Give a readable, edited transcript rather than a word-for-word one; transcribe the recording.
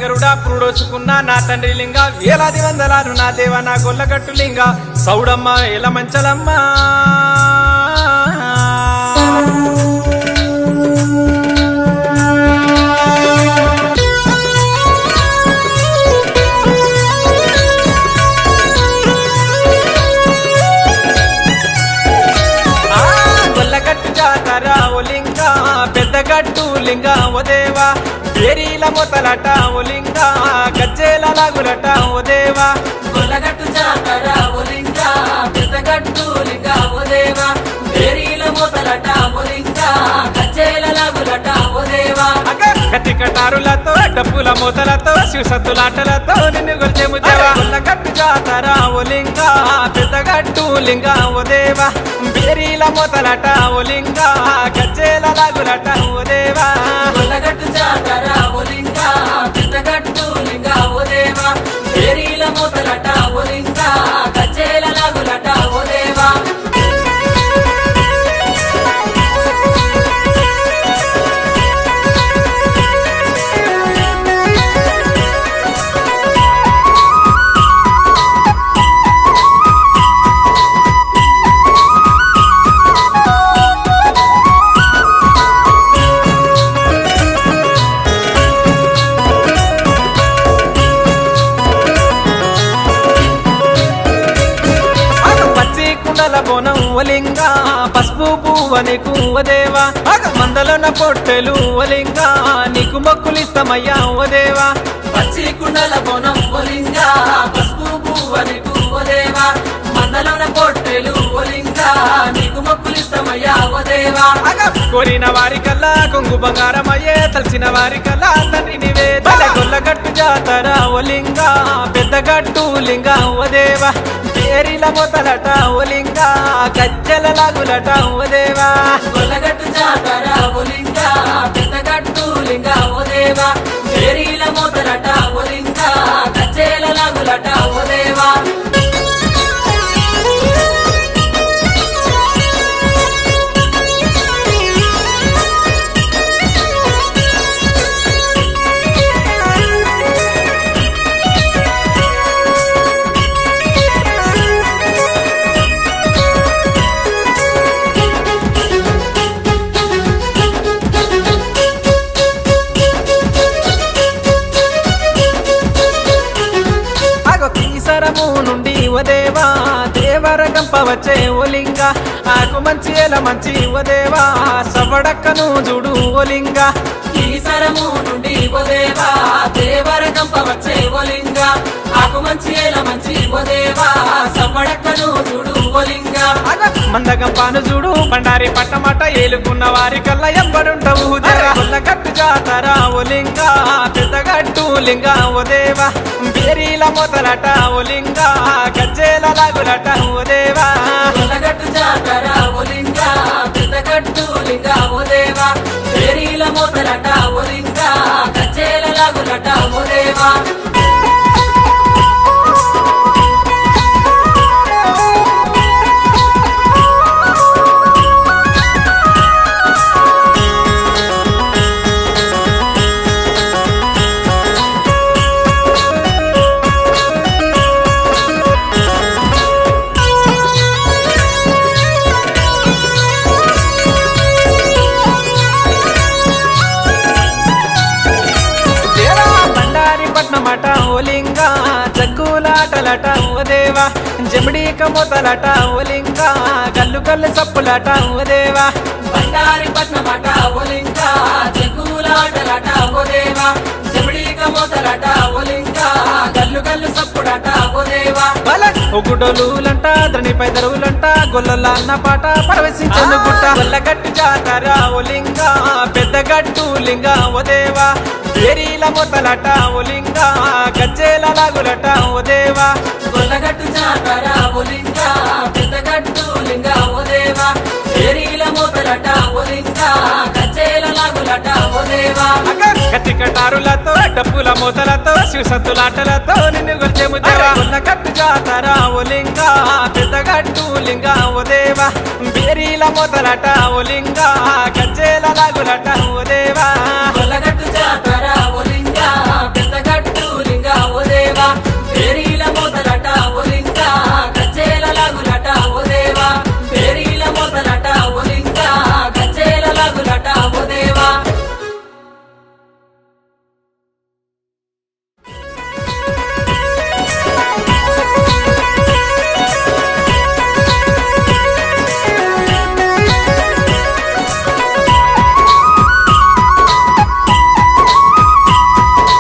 గరుడా పురుడోచుకున్న నా తండ్రి లింగ వేలాది వందలాలు నా దేవ నా గొల్లగట్టు లింగ సౌడమ్మ ఎల మంచలమ్మ గొల్లగట్టు జాతర ఓ లింగ పెద్దగట్టు లింగ ఓ దేవా ఏరీల మొతలట ఓ లింగ గజ్జేల లాగులట ఓ దేవా గొల్లగట్టు జాతర ఓ లింగ పెద్దగట్టు లింగ ఓ దేవా ఏరీల మొతలట ఓ లింగ గజ్జేల లాగులట ఓ దేవా కత్తి కటారులతో డప్పుల మూతలతో శివసత్తులాటలతో నిన్ను గొల్చెము దేవా గొల్లగట్టు జాతర ఓ లింగ పెద్దగట్టు లింగ ఓ దేవా బేరీల మొతలట ఓ లింగ గజ్జేల లాగులట ఓ దేవా గొల్లగట్టు జాతర ఓ లింగ పెద్దగట్టు లింగ ఓ దేవా ఏరీల మొతలట ఓ లింగ గజ్జేల లాగులట ఓ దేవా బోనం ఒలింగ పసుపు పువ్వనికు ఓ దేవా మందలోన పొట్టెలు ఒలింగ నీకు మొక్కులిస్తామయ్యా ఓ దేవా పచ్చి కుండల బోనం ఓ లింగ పసుపు పువ్వనికు ఓ దేవా మందలోన పొట్టెలు ఓ లింగ నీకు మొక్కులిస్తామయ్యా ఓ దేవా కోరిన వారికల్లా కొంగు బంగారమయ్యే తలచిన వారికల్లా తండ్రి నీవే గొల్లగట్టు జాతర ఓ లింగ పెద్దగట్టు లింగ ఓ దేవా ఏరిల మొతలట ఓ లింగ గజ్జల లాగులట ఓ దేవా గొల్లగట్టు జాతర ఓ లింగ పెద్దగట్టు లింగ ఓ దేవా ఏరీల మొతలట ఓ లింగ గజ్జేల లాగులట ఓ దేవా సరము నుండి ఓ దేవా దేవర గంప వచ్చే ఓ లింగ ఆకు మంచి ఎల మంచి ఓ దేవా సవడక్కను చూడు ఓ లింగ ఈ సరము నుండి ఓ దేవా దేవర గంప వచ్చే ఓ లింగ ఆకు మంచి ఏల మంచి ఓ దేవా సవ్వడక్కను చూడు ఓ లింగ మందగంపాను చూడు బండారి పట్టమట ఏలుకున్న వారి కల్లా ఎంబడుంటవు గొల్లగట్టు జాతర ఓ లింగ పెద్దగట్టు లింగ ఓ దేవా బేరీల మొతలట ఓ లింగ గజ్జేల లాగులట ఓ దేవా గొల్లగట్టు జాతర ఓ లింగ పెద్దగట్టు లింగ ఓ దేవా ఏరీల మొతలట ఓ లింగ గజ్జేల లాగులట ఓ దేవా పట్నమట ఓ లింగ జగ్గులాటలట ఓ దేవా జమిడీక మొతలట ఓ లింగ గల్లు గల్లు సప్పులట ఓ దేవా బండారి పట్నమట ఓ లింగ జగ్గులాటలట ఓ దేవా జమిడీక మొతలట ఓ లింగ గల్లు గల్లు సప్పుడట ఓ దేవా ఒగుడోలులంట ద్రణిపై దరువులంట గొల్లల అన్న పాట పరవశించను గుట్ట గొల్లగట్టు జాతర ఓ లింగ పెద్దగట్టు లింగ ఓ దేవా ఏరీల మొతలట ఓ లింగ గజ్జేల లాగులట ఓ దేవా గొల్లగట్టు జాతర ఓ లింగ పెద్దగట్టు లింగ ఓ దేవా ఏరీల మొతలట ఓ లింగ గజ్జేల లాగులట ఓ దేవా కత్తి కటారులతో డప్పుల మూతలతో శివసత్తులాటలతో నిన్ను గొల్చెము దేవా గొల్లగట్టు జాతర ఓ లింగ పెద్దగట్టు లింగ ఓ దేవా బేరీల మొతలట ఓ లింగ గజ్జేల లాగులట ఓ దేవా గొల్లగట్టు